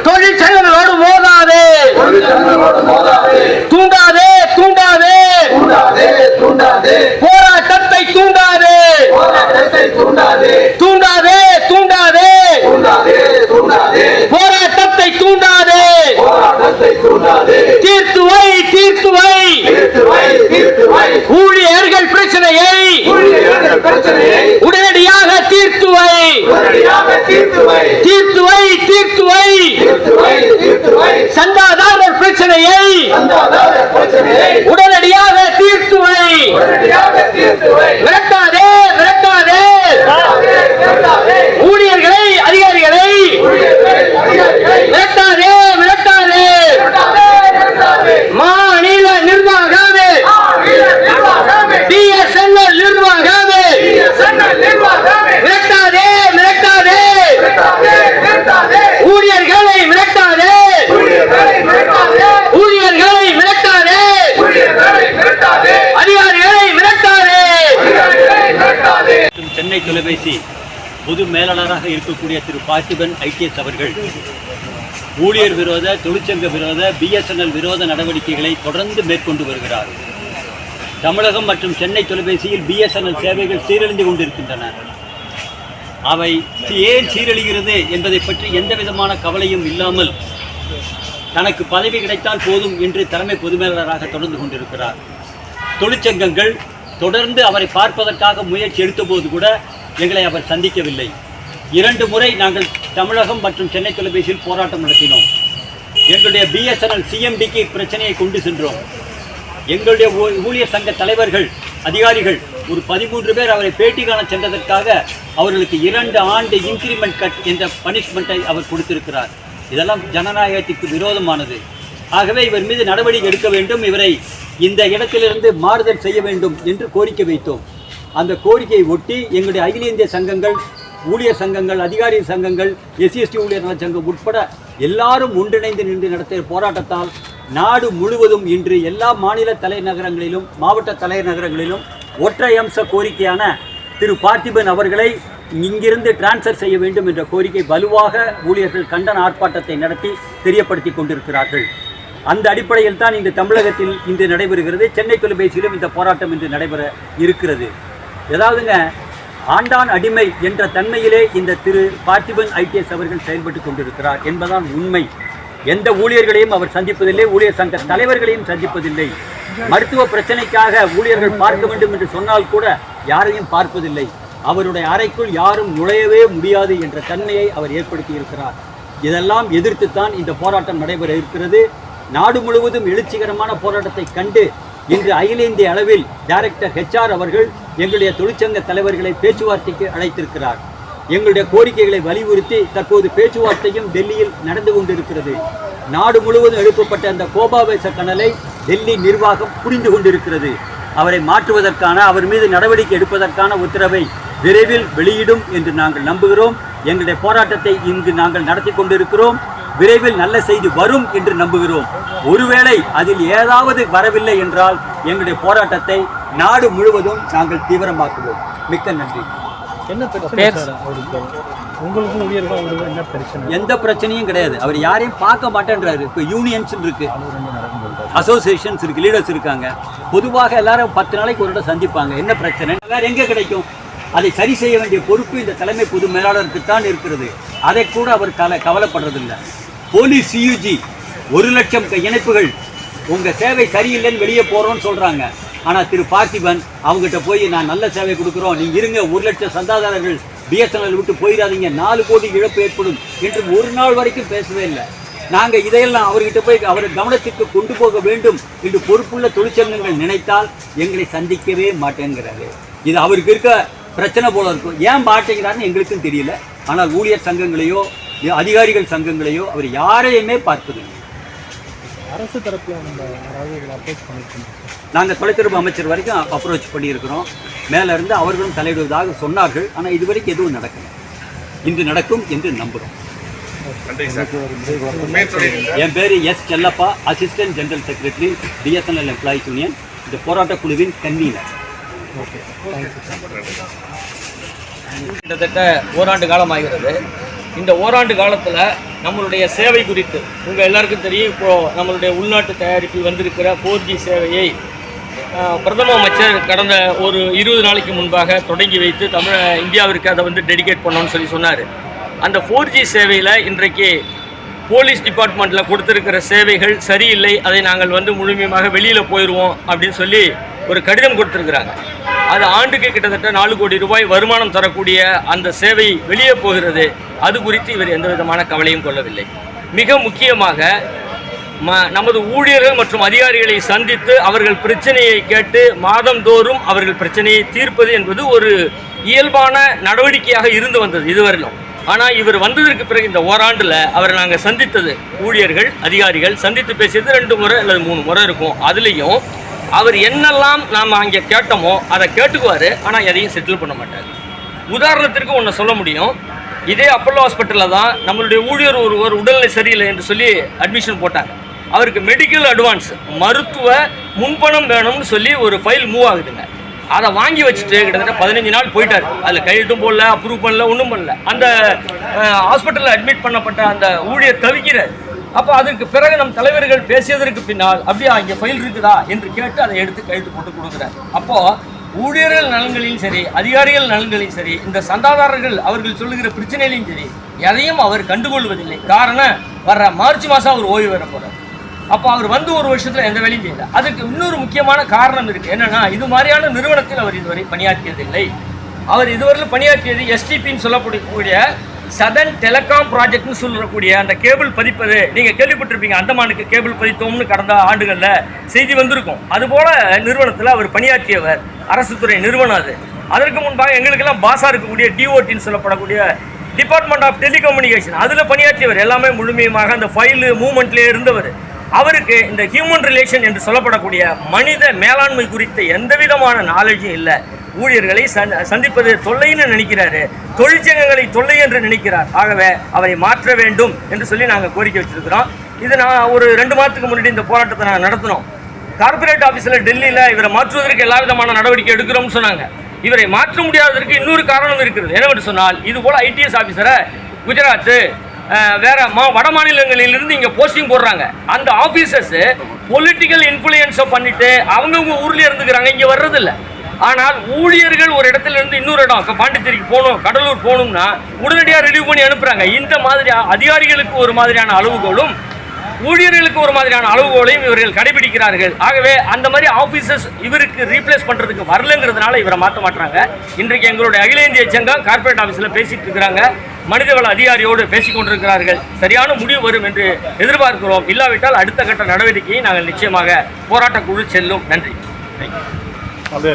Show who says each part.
Speaker 1: தொழிற்சங்கங்களோடு மோதாதே, தூண்டாதே தூண்டாதே, போராட்டத்தை தூண்டாதே, தூண்டாதே தூண்டாதே, போராட்டத்தை தூண்டாதே, தீர்த்துவை தீர்த்துவை, ஊழியர்கள் பிரச்சனையை உடனடியாக தீர்த்துவை, தீர்த்துவை தீர்த்துவை, சந்தாதாரர் பிரச்சனையை உடனடியாக தீர்த்துவை, விரட்டாதே விரட்டாதே, ஊழியர்களை அதிகாரிகளை விரட்டாதே விரட்டாதே, மாநில நிர்வாகமே, பிஎஸ்என்எல் நிர்வாகமே, விரட்டாதே விரட்டாதே, ஊழியர்களை விரட்டாதே, ஊழியர்களை விரட்டாதே, அதிகாரிகளை விரட்டாதே.
Speaker 2: சென்னை தொலைபேசி பொது மேலாளராக இருக்கக்கூடிய திரு பார்த்திபன் ஐடிஎஸ் அவர்கள் ஊழியர் விரோத, தொழிற்சங்க விரோத, பிஎஸ்என்எல் விரோத நடவடிக்கைகளை தொடர்ந்து மேற்கொண்டு வருகிறார். தமிழகம் மற்றும் சென்னை தொலைபேசியில் பிஎஸ்என்எல் சேவைகள் சீரழிந்து கொண்டிருக்கின்றன. அவை ஏன் சீரழிகிறது என்பதை பற்றி எந்த விதமான கவலையும் இல்லாமல் தனக்கு பதவி கிடைத்தால் போதும் என்று தலைமை பொது மேலாளராக தொடர்ந்து கொண்டிருக்கிறார். தொழிற்சங்கங்கள் தொடர்ந்து அவரை பார்ப்பதற்காக முயற்சி எடுத்தபோது கூட எங்களை அவர் சந்திக்கவில்லை. 2 முறை நாங்கள் தமிழகம் மற்றும் சென்னை தொலைபேசியில் போராட்டம் நடத்தினோம். எங்களுடைய பிஎஸ்என்எல் சிஎம்டிக்கு பிரச்சனையை கொண்டு சென்றோம். எங்களுடைய ஊழியர் சங்க தலைவர்கள், அதிகாரிகள் ஒரு 13 பேர் அவரை பேட்டி காண சென்றதற்காக அவர்களுக்கு 2 ஆண்டு இன்கிரிமெண்ட் கட் என்ற பனிஷ்மெண்ட்டை அவர் கொடுத்திருக்கிறார். இதெல்லாம் ஜனநாயகத்திற்கு விரோதமானது. ஆகவே இவர் மீது நடவடிக்கை எடுக்க வேண்டும், இவரை இந்த இடத்திலிருந்து மாறுதல் செய்ய வேண்டும் என்று கோரிக்கை வைத்தோம். அந்த கோரிக்கையை ஒட்டி எங்களுடைய அகில இந்திய சங்கங்கள், ஊழியர் சங்கங்கள், அதிகாரி சங்கங்கள், எஸ்சிஎஸ்டி ஊழியர் நல சங்கம் உட்பட எல்லாரும் ஒன்றிணைந்து நின்று நடத்திய போராட்டத்தால் நாடு முழுவதும் இன்று எல்லா மாநில தலைநகரங்களிலும் மாவட்ட தலைநகரங்களிலும் ஒற்றை அம்ச கோரிக்கையான திரு பார்த்திபன் அவர்களை இங்கிருந்து டிரான்ஸ்ஃபர் செய்ய வேண்டும் என்ற கோரிக்கை வலுவாக ஊழியர்கள் கண்டன ஆர்ப்பாட்டத்தை நடத்தி தெரியப்படுத்தி கொண்டிருக்கிறார்கள். அந்த அடிப்படையில் தான் இந்த தமிழகத்தில் இன்று நடைபெறுகிறது. சென்னை தொலைபேசியிலும் இந்த போராட்டம் இன்று நடைபெற இருக்கிறது. ஏதாவதுங்க, ஆண்டான் அடிமை என்ற தன்மையிலே இந்த திரு பார்த்திபன் ஐடிஎஸ் அவர்கள் செயல்பட்டு கொண்டிருக்கிறார் என்பதான் உண்மை. எந்த ஊழியர்களையும் அவர் சந்திப்பதில்லை, ஊழியர் சங்க தலைவர்களையும் சந்திப்பதில்லை. மருத்துவ பிரச்சனைக்காக ஊழியர்கள் பார்க்க வேண்டும் என்று சொன்னால் கூட யாரையும் பார்ப்பதில்லை. அவருடைய அறைக்குள் யாரும் நுழையவே முடியாது என்ற தன்மையை அவர் ஏற்படுத்தி இருக்கிறார். இதெல்லாம் எதிர்த்துத்தான் இந்த போராட்டம் நடைபெற இருக்கிறது. நாடு முழுவதும் எழுச்சிகரமான போராட்டத்தை கண்டு இன்று அகில இந்திய அளவில் டைரக்டர் HR அவர்கள் எங்களுடைய தொழிற்சங்க தலைவர்களை பேச்சுவார்த்தைக்கு அழைத்திருக்கிறார். எங்களுடைய கோரிக்கைகளை வலியுறுத்தி தற்போது பேச்சுவார்த்தையும் டெல்லியில் நடந்து கொண்டிருக்கிறது. நாடு முழுவதும் எழுப்பப்பட்ட அந்த கோபாவேச கனலை டெல்லி நிர்வாகம் புரிந்து கொண்டிருக்கிறது. அவரை மாற்றுவதற்கான, அவர் மீது நடவடிக்கை எடுப்பதற்கான உத்தரவை விரைவில் வெளியிடும் என்று நாங்கள் நம்புகிறோம். எங்களுடைய போராட்டத்தை இங்கு நாங்கள் நடத்தி கொண்டிருக்கிறோம். விரைவில் நல்ல செய்தி வரும் என்று நம்புகிறோம். ஒருவேளை அதில் ஏதாவது வரவில்லை என்றால் எங்களுடைய போராட்டத்தை நாடு முழுவதும் நாங்கள் தீவிரமாக்குவோம். மிக்க நன்றி. எந்த பிரச்சனையும் கிடையாது. அவர் யாரையும் பார்க்க மாட்டேன்றாரு. இப்போ யூனியன்ஸ் இருக்கு, அசோசியேஷன்ஸ் இருக்கு, லீடர்ஸ் இருக்காங்க. பொதுவாக எல்லாரும் 10 நாளைக்கு ஒரு இடம் சந்திப்பாங்க. என்ன பிரச்சனை வேற எங்கே கிடைக்கும்? அதை சரி செய்ய வேண்டிய பொறுப்பு இந்த தலைமை பொது மேலாளருக்கு தான் இருக்கிறது. அதை கூட அவர் கவலைப்படுறதில்லை. போலீஸ் CUG 1 லட்சம் இணைப்புகள், உங்கள் சேவை சரியில்லைன்னு வெளியே போகிறோன்னு சொல்கிறாங்க. ஆனால் திரு பார்த்திபன் அவங்ககிட்ட போய் நான் நல்ல சேவை கொடுக்குறோம், நீங்கள் இருங்க, 1 லட்சம் சந்தாதாரர்கள் பிஎஸ்என்எல் விட்டு போயிடாதீங்க, 4 கோடி இழப்பு ஏற்படும் என்று ஒரு நாள் வரைக்கும் பேசவே இல்லை. நாங்கள் இதையெல்லாம் அவர்கிட்ட போய் அவர் கவனத்திற்கு கொண்டு போக வேண்டும் என்று பொறுப்புள்ள தொழிற்சங்கங்கள் நினைத்தால் எங்களை சந்திக்கவே மாட்டேங்கிறாரு. இது அவருக்கு இருக்க பிரச்சனை போல இருக்கும். ஏன் மாட்டேங்கிறாருன்னு எங்களுக்கும் தெரியல. ஆனால் ஊழியர் சங்கங்களையோ அதிகாரிகள் சங்கங்களையோ அவர் யாரையுமே பார்ப்பதில்லை.
Speaker 3: அரசு தரப்பில்
Speaker 2: நாங்கள் தொலைத்தொடர்பு அமைச்சர் வரைக்கும் அப்ரோச் பண்ணியிருக்கிறோம். மேலிருந்து அவர்களும் தலையிடுவதாக சொன்னார்கள். ஆனால் இதுவரைக்கும் எதுவும் நடக்கல. இன்று நடக்கும் என்று நம்புகிறோம். என் பேர் S Chellappa, assistant general secretary, BSNL employees union, இந்த போராட்ட குழுவின் கன்வீனர்.
Speaker 4: கிட்டத்தட்ட ஓராண்டு காலம் ஆகிறது. இந்த ஓராண்டு காலத்தில் நம்மளுடைய சேவை குறித்து உங்கள் எல்லாருக்கும் தெரியும். இப்போது நம்மளுடைய உள்நாட்டு தயாரிப்பில் வந்திருக்கிற 4G சேவையை பிரதம அமைச்சர் கடந்த ஒரு 20 நாளைக்கு முன்பாக தொடங்கி வைத்து இந்தியாவிற்கு அதை வந்து டெடிகேட் பண்ணோன்னு சொன்னார். அந்த 4G சேவையில் இன்றைக்கு போலீஸ் டிபார்ட்மெண்ட்டில் கொடுத்துருக்கிற சேவைகள் சரியில்லை, அதை நாங்கள் வந்து முழுமையாக வெளியில் போயிடுவோம் அப்படின்னு சொல்லி ஒரு கடிதம் கொடுத்துருக்குறாங்க. அது ஆண்டுக்கு கிட்டத்தட்ட 4 கோடி ரூபாய் வருமானம் தரக்கூடிய அந்த சேவை வெளியே போகிறது. அது குறித்து இவர் எந்த விதமான கவலையும் கொள்ளவில்லை. மிக முக்கியமாக நமது ஊழியர்கள் மற்றும் அதிகாரிகளை சந்தித்து அவர்கள் பிரச்சனையை கேட்டு மாதந்தோறும் அவர்கள் பிரச்சனையை தீர்ப்பது என்பது ஒரு இயல்பான நடவடிக்கையாக இருந்து வந்தது இதுவரையிலும். ஆனால் இவர் வந்ததற்கு பிறகு இந்த ஓராண்டில் அவரை நாங்கள் சந்தித்தது, ஊழியர்கள் அதிகாரிகள் சந்தித்து பேசியது 2 முறை அல்லது 3 முறை இருக்கும். அதுலேயும் அவர் என்னெல்லாம் நாம் அங்கே கேட்டோமோ அதை கேட்டுக்குவார், ஆனால் எதையும் செட்டில் பண்ண மாட்டார். உதாரணத்திற்கு ஒன்று சொல்ல முடியும். இதே அப்பல்லோ ஹாஸ்பிட்டலில் தான் நம்மளுடைய ஊழியர் ஒருவர் உடல்நிலை சரியில்லை என்று சொல்லி அட்மிஷன் போட்டாங்க. அவருக்கு மெடிக்கல் அட்வான்ஸ் மருத்துவ முன்பணம் வேணும்னு சொல்லி ஒரு ஃபைல் மூவ் ஆகுதுங்க. அதை வாங்கி வச்சுட்டு கிட்டத்தட்ட 15 நாள் போயிட்டார். அதில் கையெழுத்தும் போடல, அப்ரூவ் பண்ணல, ஒன்றும் பண்ணல. அந்த ஹாஸ்பிட்டலில் அட்மிட் பண்ணப்பட்ட அந்த ஊழியர் தவிக்கிறார். அப்போ அதற்கு பிறகு நம் தலைவர்கள் பேசியதற்கு பின்னால் அப்படியே இங்கே ஃபைல் இருக்குதா என்று கேட்டு அதை எடுத்து கையெழுத்து போட்டு கொடுக்குறார். அப்போது ஊழியர்கள் நலன்களையும் சரி, அதிகாரிகள் நலன்களையும் சரி, இந்த சந்தாதாரர்கள் அவர்கள் சொல்லுகிற பிரச்சனையிலையும் சரி, எதையும் அவர் கண்டுகொள்வதில்லை. காரணம், வர்ற மார்ச் மாதம் அவர் ஓய்வு பெற போகிறார். அப்போ அவர் வந்து 1 வருஷத்தில் எந்த வேலையும் செய்யல. அதுக்கு இன்னொரு முக்கியமான காரணம் இருக்குது. என்னென்னா, இது மாதிரியான நிறுவனத்தில் அவர் இதுவரை பணியாற்றியதில்லை. அவர் இதுவரையில் பணியாற்றியது எஸ்டிபின்னு சொல்லக்கூடிய சதன் டெலிகாம் ப்ராஜெக்ட்னு சொல்லக்கூடிய அந்த கேபிள் பதிப்பது. நீங்கள் கேள்விப்பட்டிருப்பீங்க, அந்தமானுக்கு கேபிள் பதித்தோம்னு கடந்த ஆண்டுகளில் செய்தி வந்திருக்கும். அதுபோல் நிறுவனத்தில் அவர் பணியாற்றியவர். அரசு துறை நிறுவனம் அது. அதற்கு முன்பாக எங்களுக்கெல்லாம் பாஸாக இருக்கக்கூடிய டிஓடின்னு சொல்லப்படக்கூடிய டிபார்ட்மெண்ட் ஆஃப் டெலிகம்யூனிகேஷன், அதில் பணியாற்றியவர். எல்லாமே முழுமையாக அந்த ஃபைலு மூவ்மெண்ட்லேயே இருந்தவர். அவருக்கு இந்த ஹியூமன் ரிலேஷன் என்று சொல்லப்படக்கூடிய மனித மேலாண்மை குறித்த எந்த விதமான நாலேஜும் இல்லை. ஊழியர்களை சந்திப்பது தொல்லைன்னு நினைக்கிறாரு, தொழிற்சங்கங்களை தொல்லை என்று நினைக்கிறார். ஆகவே அவரை மாற்ற வேண்டும் என்று சொல்லி நாங்கள் கோரிக்கை வச்சிருக்கிறோம். இது நான் ஒரு 2 மாதத்துக்கு முன்னாடி இந்த போராட்டத்தை நாங்கள் நடத்தினோம். கார்பரேட் ஆஃபீஸில் டெல்லியில் இவரை மாற்றுவதற்கு எல்லா விதமான நடவடிக்கை எடுக்கிறோம்னு சொன்னாங்க. இவரை மாற்ற முடியாததற்கு இன்னொரு காரணம் இருக்கிறது. என்னவென்று சொன்னால், இது போல் ஐடிஎஸ் ஆஃபீஸரை குஜராத்து வேற வட மாநிலங்களிலிருந்து இங்கே போஸ்டிங் போடுறாங்க. அந்த ஆஃபீஸர்ஸு பொலிட்டிக்கல் இன்ஃப்ளூயன்ஸை பண்ணிட்டு அவங்கவுங்க ஊர்லேயே இருந்துக்கிறாங்க, இங்கே வர்றதில்லை. ஆனால் ஊழியர்கள் ஒரு இடத்துல இருந்து இன்னொரு இடம், இப்போ பாண்டிச்சேரிக்கு போகணும், கடலூர் போகணும்னா உடனடியாக ரிலீவ் பண்ணி அனுப்புகிறாங்க. இந்த மாதிரி அதிகாரிகளுக்கு ஒரு மாதிரியான அளவுகோலும் ஊழியர்களுக்கு ஒரு மாதிரியான அளவுகோலையும் இவர்கள் கடைபிடிக்கிறார்கள். ஆகவே அந்த மாதிரி ஆஃபீஸர்ஸ் இவருக்கு ரீப்ளேஸ் பண்ணுறதுக்கு வரலங்கிறதுனால இவரை மாற்ற மாட்டாங்க. இன்றைக்கு எங்களுடைய அகில இந்திய சங்கம் கார்பரேட் ஆஃபீஸில் பேசிட்டு இருக்கிறாங்க, மனிதவள அதிகாரியோடு பேசிக் கொண்டிருக்கிறார்கள். சரியான முடிவு வரும் என்று எதிர்பார்க்கிறோம். இல்லாவிட்டால் அடுத்த கட்ட நடவடிக்கையை நாங்கள் நிச்சயமாக போராட்டக்குழு செல்லும். நன்றி.
Speaker 3: அதே